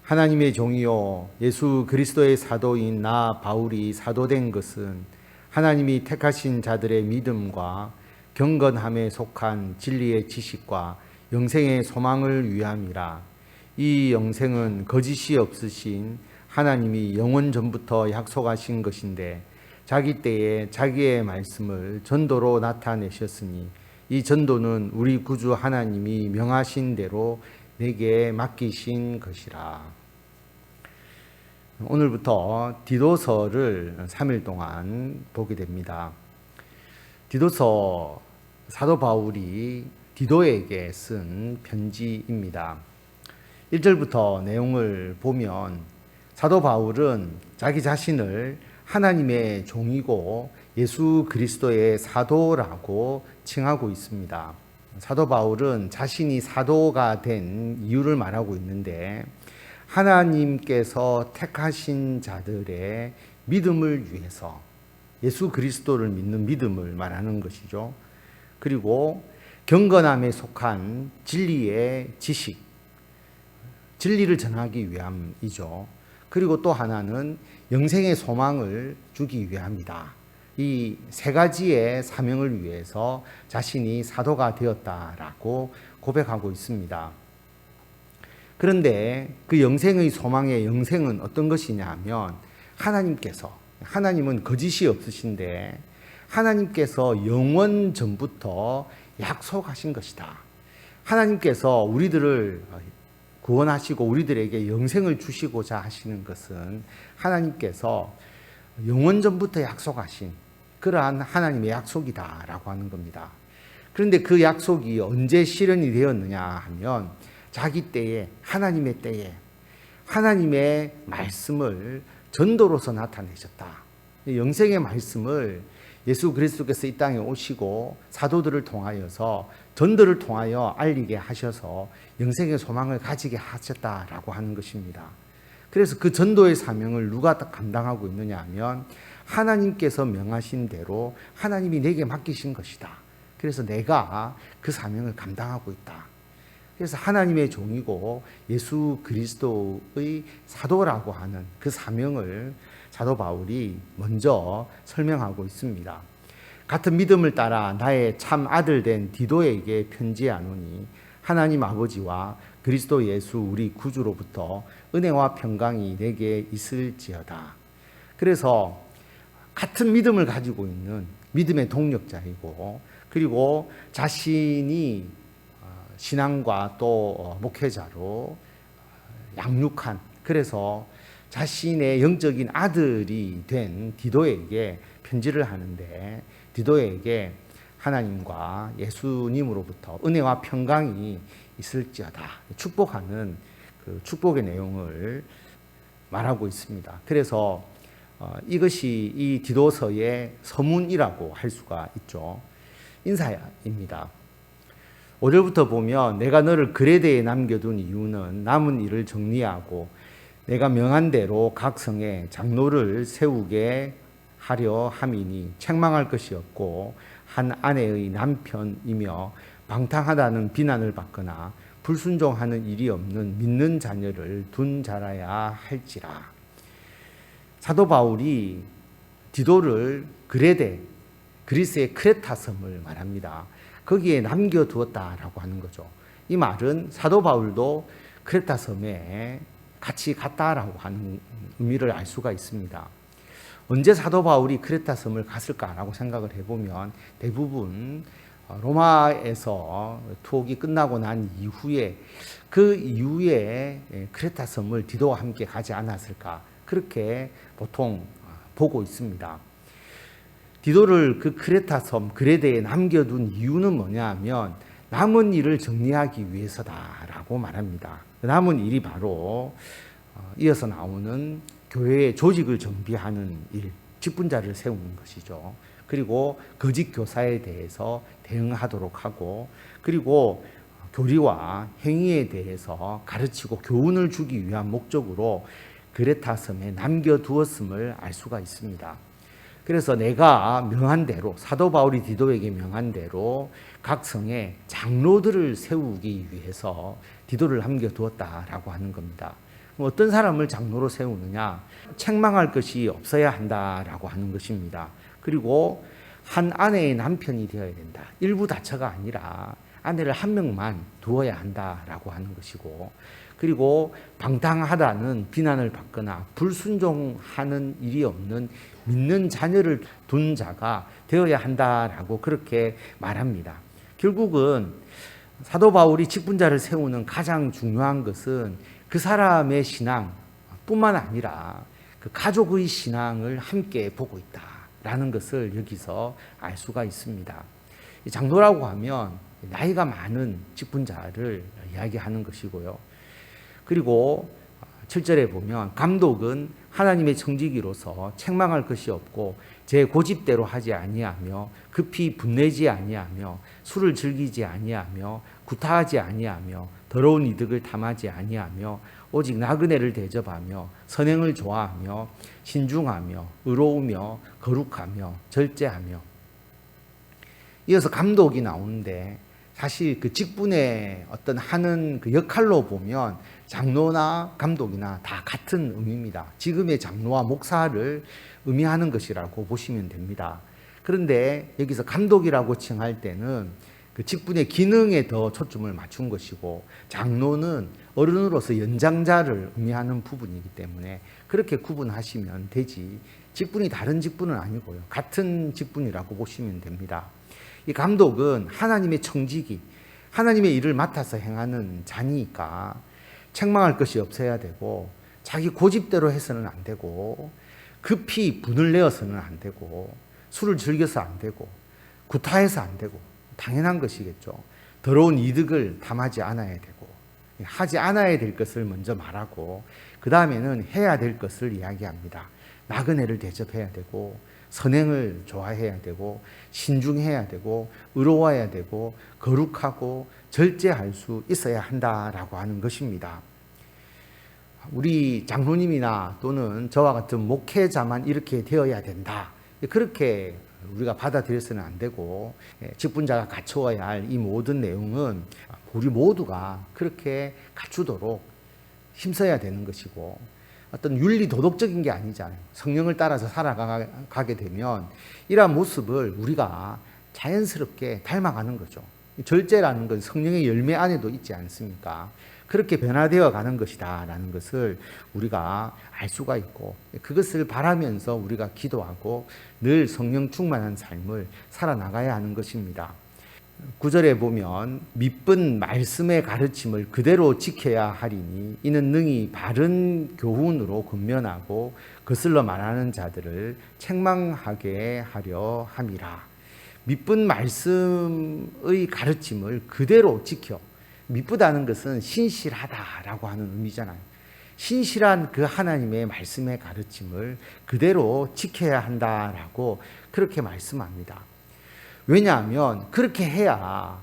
하나님의 종이요 예수 그리스도의 사도인 나 바울이 사도된 것은 하나님이 택하신 자들의 믿음과 경건함에 속한 진리의 지식과 영생의 소망을 위함이라. 이 영생은 거짓이 없으신 하나님이 영원 전부터 약속하신 것인데 자기 때에 자기의 말씀을 전도로 나타내셨으니 이 전도는 우리 구주 하나님이 명하신 대로 내게 맡기신 것이라. 오늘부터 디도서를 3일 동안 보게 됩니다. 디도서 사도 바울이 디도에게 쓴 편지입니다. 1절부터 내용을 보면 사도 바울은 자기 자신을 하나님의 종이고 예수 그리스도의 사도라고 칭하고 있습니다. 사도 바울은 자신이 사도가 된 이유를 말하고 있는데 하나님께서 택하신 자들의 믿음을 위해서 예수 그리스도를 믿는 믿음을 말하는 것이죠. 그리고 경건함에 속한 진리의 지식, 진리를 전하기 위함이죠. 그리고 또 하나는 영생의 소망을 주기 위함이다. 이 세 가지의 사명을 위해서 자신이 사도가 되었다라고 고백하고 있습니다. 그런데 그 영생의 소망의 영생은 어떤 것이냐 하면 하나님은 거짓이 없으신데 하나님께서 영원 전부터 약속하신 것이다. 하나님께서 우리들을 구원하시고 우리들에게 영생을 주시고자 하시는 것은 하나님께서 영원 전부터 약속하신 그러한 하나님의 약속이다라고 하는 겁니다. 그런데 그 약속이 언제 실현이 되었느냐 하면 자기 때에 하나님의 때에 하나님의 말씀을 전도로서 나타내셨다. 영생의 말씀을 예수 그리스도께서 이 땅에 오시고 사도들을 통하여서 전도를 통하여 알리게 하셔서 영생의 소망을 가지게 하셨다라고 하는 것입니다. 그래서 그 전도의 사명을 누가 감당하고 있느냐 하면 하나님께서 명하신 대로 하나님이 내게 맡기신 것이다. 그래서 내가 그 사명을 감당하고 있다. 그래서 하나님의 종이고 예수 그리스도의 사도라고 하는 그 사명을 사도 바울이 먼저 설명하고 있습니다. 같은 믿음을 따라 나의 참 아들 된 디도에게 편지하노니 하나님 아버지와 그리스도 예수 우리 구주로부터 은혜와 평강이 내게 있을지어다. 그래서 같은 믿음을 가지고 있는 믿음의 동력자이고 그리고 자신이 신앙과 또 목회자로 양육한 그래서 자신의 영적인 아들이 된 디도에게 편지를 하는데 디도에게 하나님과 예수님으로부터 은혜와 평강이 있을지어다 축복하는 그 축복의 내용을 말하고 있습니다. 그래서 이것이 이 디도서의 서문이라고 할 수가 있죠. 인사입니다. 5절부터 보면 내가 너를 그레데에 남겨둔 이유는 남은 일을 정리하고 내가 명한 대로 각 성에 장로를 세우게 하려 함이니 책망할 것이 없고 한 아내의 남편이며 방탕하다는 비난을 받거나 불순종하는 일이 없는 믿는 자녀를 둔 자라야 할지라. 사도 바울이 디도를 그레데, 그리스의 크레타 섬을 말합니다. 거기에 남겨두었다라고 하는 거죠. 이 말은 사도 바울도 크레타 섬에 같이 갔다라고 하는 의미를 알 수가 있습니다. 언제 사도 바울이 크레타 섬을 갔을까라고 생각을 해보면 대부분 로마에서 투옥이 끝나고 난 이후에 그 이후에 크레타 섬을 디도와 함께 가지 않았을까 그렇게 보통 보고 있습니다. 디도를 그 크레타 섬 그레데에 남겨둔 이유는 뭐냐 하면 남은 일을 정리하기 위해서다라고 말합니다. 남은 일이 바로 이어서 나오는 교회의 조직을 정비하는 일, 직분자를 세우는 것이죠. 그리고 거짓 교사에 대해서 대응하도록 하고 그리고 교리와 행위에 대해서 가르치고 교훈을 주기 위한 목적으로 그레타 섬에 남겨두었음을 알 수가 있습니다. 그래서 내가 명한 대로 사도 바울이 디도에게 명한 대로 각 성에 장로들을 세우기 위해서 디도를 남겨두었다라고 하는 겁니다. 어떤 사람을 장로로 세우느냐? 책망할 것이 없어야 한다라고 하는 것입니다. 그리고 한 아내의 남편이 되어야 된다. 일부 다처가 아니라 아내를 한 명만 두어야 한다라고 하는 것이고, 그리고 방탕하다는 비난을 받거나 불순종하는 일이 없는 믿는 자녀를 둔 자가 되어야 한다라고 그렇게 말합니다. 결국은 사도 바울이 직분자를 세우는 가장 중요한 것은 그 사람의 신앙뿐만 아니라 그 가족의 신앙을 함께 보고 있다라는 것을 여기서 알 수가 있습니다. 장로라고 하면 나이가 많은 직분자를 이야기하는 것이고요. 그리고 7절에 보면 감독은 하나님의 청지기로서 책망할 것이 없고 제 고집대로 하지 아니하며 급히 분내지 아니하며 술을 즐기지 아니하며 구타하지 아니하며 더러운 이득을 탐하지 아니하며 오직 나그네를 대접하며 선행을 좋아하며 신중하며 의로우며 거룩하며 절제하며. 이어서 감독이 나오는데 사실 그 직분의 어떤 하는 그 역할로 보면 장로나 감독이나 다 같은 의미입니다. 지금의 장로와 목사를 의미하는 것이라고 보시면 됩니다. 그런데 여기서 감독이라고 칭할 때는 그 직분의 기능에 더 초점을 맞춘 것이고, 장로는 어른으로서 연장자를 의미하는 부분이기 때문에 그렇게 구분하시면 되지, 직분이 다른 직분은 아니고요. 같은 직분이라고 보시면 됩니다. 이 감독은 하나님의 청지기, 하나님의 일을 맡아서 행하는 자니까 책망할 것이 없어야 되고, 자기 고집대로 해서는 안 되고, 급히 분을 내어서는 안 되고, 술을 즐겨서 안 되고, 구타해서 안 되고, 당연한 것이겠죠. 더러운 이득을 탐하지 않아야 되고, 하지 않아야 될 것을 먼저 말하고 그 다음에는 해야 될 것을 이야기합니다. 나그네를 대접해야 되고, 선행을 좋아해야 되고, 신중해야 되고, 의로워야 되고, 거룩하고 절제할 수 있어야 한다라고 하는 것입니다. 우리 장로님이나 또는 저와 같은 목회자만 이렇게 되어야 된다, 그렇게 우리가 받아들여서는 안 되고, 직분자가 갖추어야 할 이 모든 내용은 우리 모두가 그렇게 갖추도록 힘써야 되는 것이고, 어떤 윤리 도덕적인 게 아니잖아요. 성령을 따라서 살아가게 되면 이러한 모습을 우리가 자연스럽게 닮아가는 거죠. 절제라는 건 성령의 열매 안에도 있지 않습니까? 그렇게 변화되어 가는 것이다 라는 것을 우리가 알 수가 있고, 그것을 바라면서 우리가 기도하고 늘 성령 충만한 삶을 살아나가야 하는 것입니다. 9절에 보면 미쁜 말씀의 가르침을 그대로 지켜야 하리니 이는 능히 바른 교훈으로 권면하고 거슬러 말하는 자들을 책망하게 하려 함이라. 미쁜 말씀의 가르침을 그대로 지켜. 미쁘다는 것은 신실하다라고 하는 의미잖아요. 신실한 그 하나님의 말씀의 가르침을 그대로 지켜야 한다라고 그렇게 말씀합니다. 왜냐하면 그렇게 해야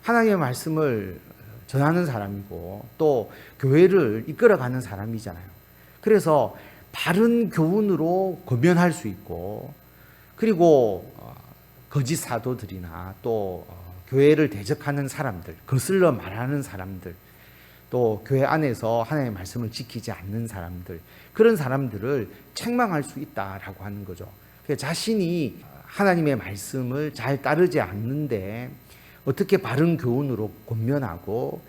하나님의 말씀을 전하는 사람이고 또 교회를 이끌어가는 사람이잖아요. 그래서 바른 교훈으로 권면할 수 있고, 그리고 거짓 사도들이나 또 교회를 대적하는 사람들, 거슬러 말하는 사람들, 또 교회 안에서 하나님의 말씀을 지키지 않는 사람들, 그런 사람들을 책망할 수 있다라고 하는 거죠. 자신이 하나님의 말씀을 잘 따르지 않는데 어떻게 바른 교훈으로 권면하고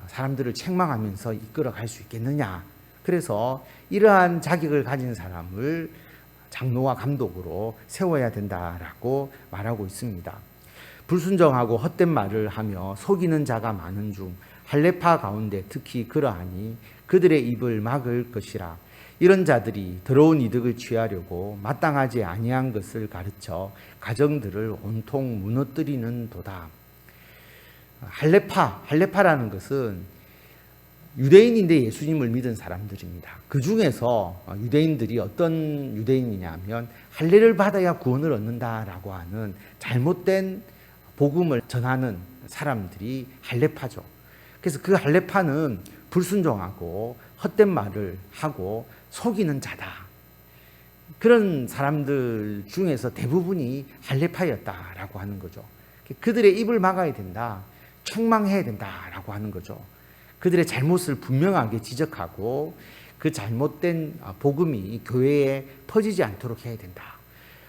사람들을 책망하면서 이끌어갈 수 있겠느냐. 그래서 이러한 자격을 가진 사람을 장로와 감독으로 세워야 된다라고 말하고 있습니다. 불순종하고 헛된 말을 하며 속이는 자가 많은 중 할례파 가운데 특히 그러하니 그들의 입을 막을 것이라. 이런 자들이 더러운 이득을 취하려고 마땅하지 아니한 것을 가르쳐 가정들을 온통 무너뜨리는 도다. 할례파라는 것은 유대인인데 예수님을 믿은 사람들입니다. 그 중에서 유대인들이 어떤 유대인이냐면 할례를 받아야 구원을 얻는다라고 하는 잘못된 복음을 전하는 사람들이 할례파죠. 그래서 그 할례파는 불순종하고 헛된 말을 하고 속이는 자다. 그런 사람들 중에서 대부분이 할례파였다라고 하는 거죠. 그들의 입을 막아야 된다, 책망해야 된다라고 하는 거죠. 그들의 잘못을 분명하게 지적하고 그 잘못된 복음이 교회에 퍼지지 않도록 해야 된다.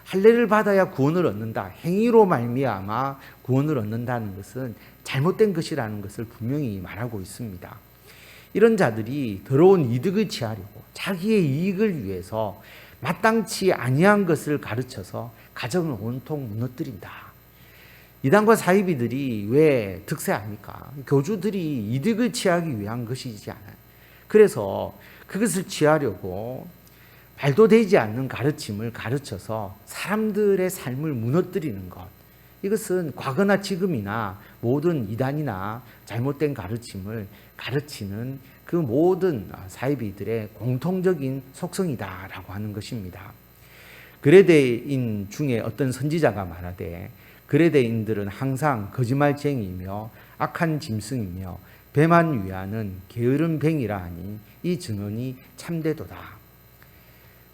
할례를 받아야 구원을 얻는다. 행위로 말미암아 구원을 얻는다는 것은 잘못된 것이라는 것을 분명히 말하고 있습니다. 이런 자들이 더러운 이득을 취하려고 자기의 이익을 위해서 마땅치 아니한 것을 가르쳐서 가정을 온통 무너뜨린다. 이단과 사이비들이 왜 득세합니까? 교주들이 이득을 취하기 위한 것이지 않아요. 그래서 그것을 취하려고 말도 되지 않는 가르침을 가르쳐서 사람들의 삶을 무너뜨리는 것. 이것은 과거나 지금이나 모든 이단이나 잘못된 가르침을 가르치는 그 모든 사이비들의 공통적인 속성이다라고 하는 것입니다. 그레데인 중에 어떤 선지자가 말하되 그레데인들은 항상 거짓말쟁이이며 악한 짐승이며 배만 위하는 게으른 뱅이라 하니 이 증언이 참되도다.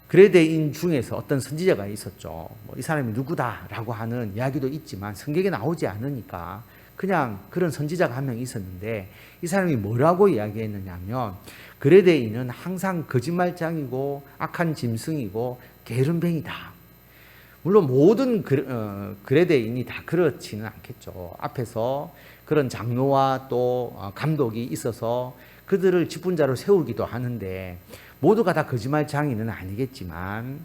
그레데인 중에서 어떤 선지자가 있었죠. 이 사람이 누구다라고 하는 이야기도 있지만 성경에 나오지 않으니까 그냥 그런 선지자가 한 명 있었는데 이 사람이 뭐라고 이야기했느냐 하면 그레데인은 항상 거짓말장이고 악한 짐승이고 게으름뱅이다. 물론 모든 그레데인이 다 그렇지는 않겠죠. 앞에서 그런 장로와 또 감독이 있어서 그들을 직분자로 세우기도 하는데 모두가 다 거짓말장이는 아니겠지만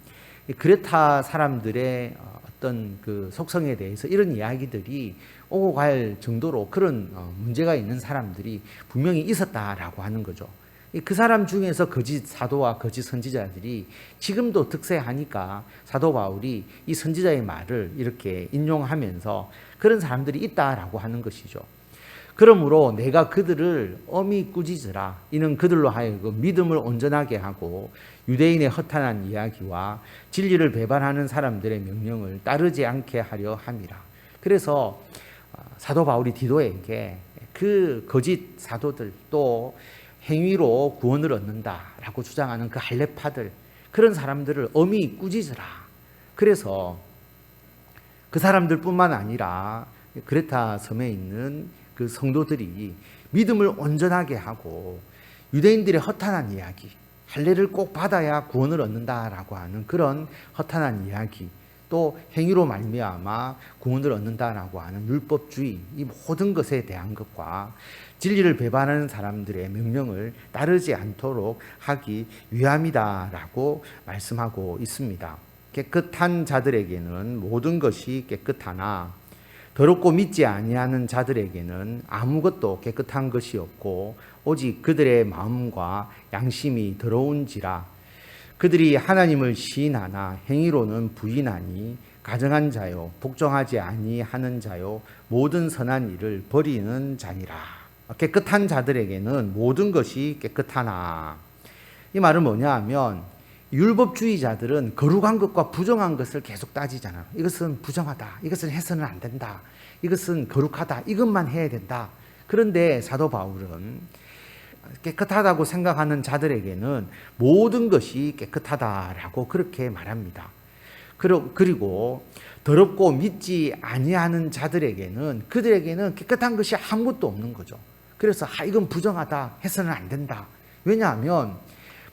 그레타 사람들의 어떤 그 속성에 대해서 이런 이야기들이 오고 갈 정도로 그런 문제가 있는 사람들이 분명히 있었다라고 하는 거죠. 그 사람 중에서 거짓 사도와 거짓 선지자들이 지금도 득세하니까 사도 바울이 이 선지자의 말을 이렇게 인용하면서 그런 사람들이 있다라고 하는 것이죠. 그러므로 내가 그들을 엄히 꾸짖으라. 이는 그들로 하여금 믿음을 온전하게 하고 유대인의 허탄한 이야기와 진리를 배반하는 사람들의 명령을 따르지 않게 하려 함이라. 그래서 사도 바울이 디도에게 그 거짓 사도들 또 행위로 구원을 얻는다라고 주장하는 그 할례파들 그런 사람들을 엄히 꾸짖으라. 그래서 그 사람들뿐만 아니라 그레타 섬에 있는 그 성도들이 믿음을 온전하게 하고 유대인들의 허탄한 이야기, 할례를 꼭 받아야 구원을 얻는다라고 하는 그런 허탄한 이야기, 또 행위로 말미암아 구원을 얻는다라고 하는 율법주의, 이 모든 것에 대한 것과 진리를 배반하는 사람들의 명령을 따르지 않도록 하기 위함이다라고 말씀하고 있습니다. 깨끗한 자들에게는 모든 것이 깨끗하나 더럽고 믿지 아니하는 자들에게는 아무것도 깨끗한 것이 없고 오직 그들의 마음과 양심이 더러운지라. 그들이 하나님을 시인하나 행위로는 부인하니 가정한 자요 복종하지 아니하는 자요 모든 선한 일을 버리는 자니라. 깨끗한 자들에게는 모든 것이 깨끗하나. 이 말은 뭐냐 하면 율법주의자들은 거룩한 것과 부정한 것을 계속 따지잖아요. 이것은 부정하다. 이것은 해서는 안 된다. 이것은 거룩하다. 이것만 해야 된다. 그런데 사도 바울은 깨끗하다고 생각하는 자들에게는 모든 것이 깨끗하다라고 그렇게 말합니다. 그리고 더럽고 믿지 아니하는 자들에게는 그들에게는 깨끗한 것이 아무것도 없는 거죠. 그래서 이건 부정하다. 해서는 안 된다. 왜냐하면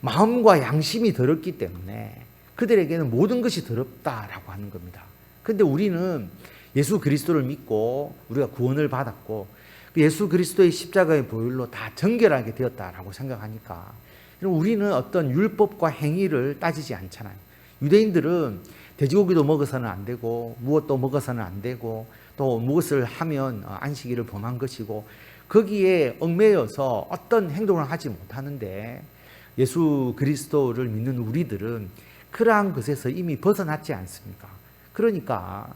마음과 양심이 더럽기 때문에 그들에게는 모든 것이 더럽다라고 하는 겁니다. 그런데 우리는 예수 그리스도를 믿고 우리가 구원을 받았고 예수 그리스도의 십자가의 보혈로 다 정결하게 되었다라고 생각하니까 우리는 어떤 율법과 행위를 따지지 않잖아요. 유대인들은 돼지고기도 먹어서는 안 되고 무엇도 먹어서는 안 되고 또 무엇을 하면 안식일을 범한 것이고 거기에 얽매여서 어떤 행동을 하지 못하는데 예수 그리스도를 믿는 우리들은 그러한 것에서 이미 벗어났지 않습니까? 그러니까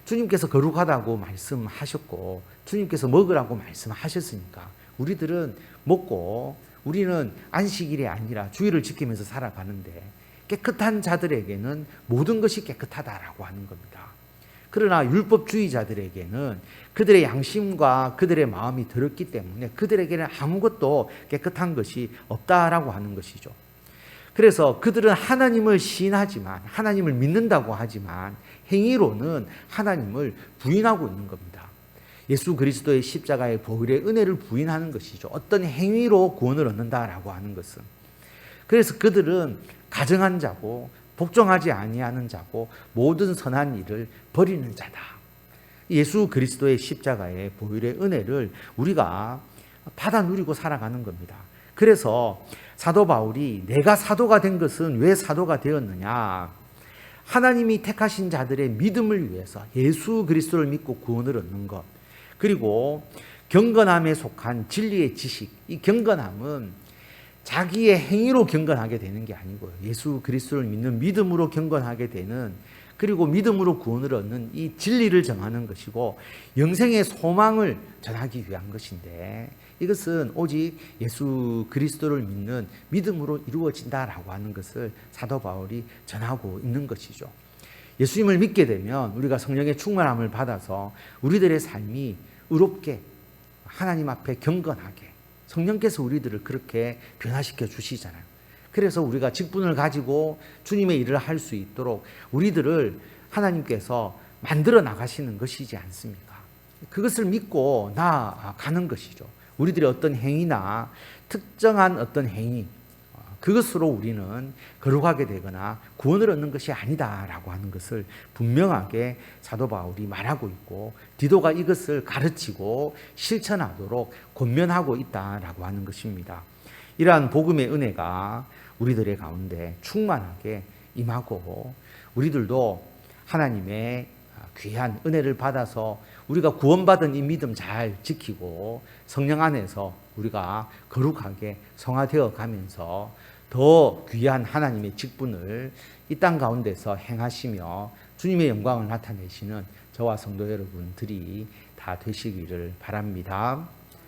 주님께서 거룩하다고 말씀하셨고 주님께서 먹으라고 말씀하셨으니까 우리들은 먹고 우리는 안식일이 아니라 주일을 지키면서 살아가는데 깨끗한 자들에게는 모든 것이 깨끗하다라고 하는 겁니다. 그러나 율법주의자들에게는 그들의 양심과 그들의 마음이 더럽기 때문에 그들에게는 아무것도 깨끗한 것이 없다라고 하는 것이죠. 그래서 그들은 하나님을 시인하지만 하나님을 믿는다고 하지만 행위로는 하나님을 부인하고 있는 겁니다. 예수 그리스도의 십자가의 보혈의 은혜를 부인하는 것이죠. 어떤 행위로 구원을 얻는다라고 하는 것은. 그래서 그들은 가증한 자고 복종하지 아니하는 자고 모든 선한 일을 버리는 자다. 예수 그리스도의 십자가의 보혈의 은혜를 우리가 받아 누리고 살아가는 겁니다. 그래서 사도 바울이 내가 사도가 된 것은 왜 사도가 되었느냐? 하나님이 택하신 자들의 믿음을 위해서 예수 그리스도를 믿고 구원을 얻는 것, 그리고 경건함에 속한 진리의 지식. 이 경건함은 자기의 행위로 경건하게 되는 게 아니고요, 예수 그리스도를 믿는 믿음으로 경건하게 되는, 그리고 믿음으로 구원을 얻는 이 진리를 정하는 것이고 영생의 소망을 전하기 위한 것인데, 이것은 오직 예수 그리스도를 믿는 믿음으로 이루어진다라고 하는 것을 사도 바울이 전하고 있는 것이죠. 예수님을 믿게 되면 우리가 성령의 충만함을 받아서 우리들의 삶이 의롭게 하나님 앞에 경건하게, 성령께서 우리들을 그렇게 변화시켜 주시잖아요. 그래서 우리가 직분을 가지고 주님의 일을 할 수 있도록 우리들을 하나님께서 만들어 나가시는 것이지 않습니까? 그것을 믿고 나아가는 것이죠. 우리들의 어떤 행위나 특정한 어떤 행위, 그것으로 우리는 거룩하게 되거나 구원을 얻는 것이 아니다라고 하는 것을 분명하게 사도 바울이 말하고 있고, 디도가 이것을 가르치고 실천하도록 권면하고 있다라고 하는 것입니다. 이러한 복음의 은혜가 우리들의 가운데 충만하게 임하고 우리들도 하나님의 귀한 은혜를 받아서 우리가 구원받은 이 믿음 잘 지키고 성령 안에서 우리가 거룩하게 성화되어 가면서 더 귀한 하나님의 직분을 이 땅 가운데서 행하시며 주님의 영광을 나타내시는 저와 성도 여러분들이 다 되시기를 바랍니다.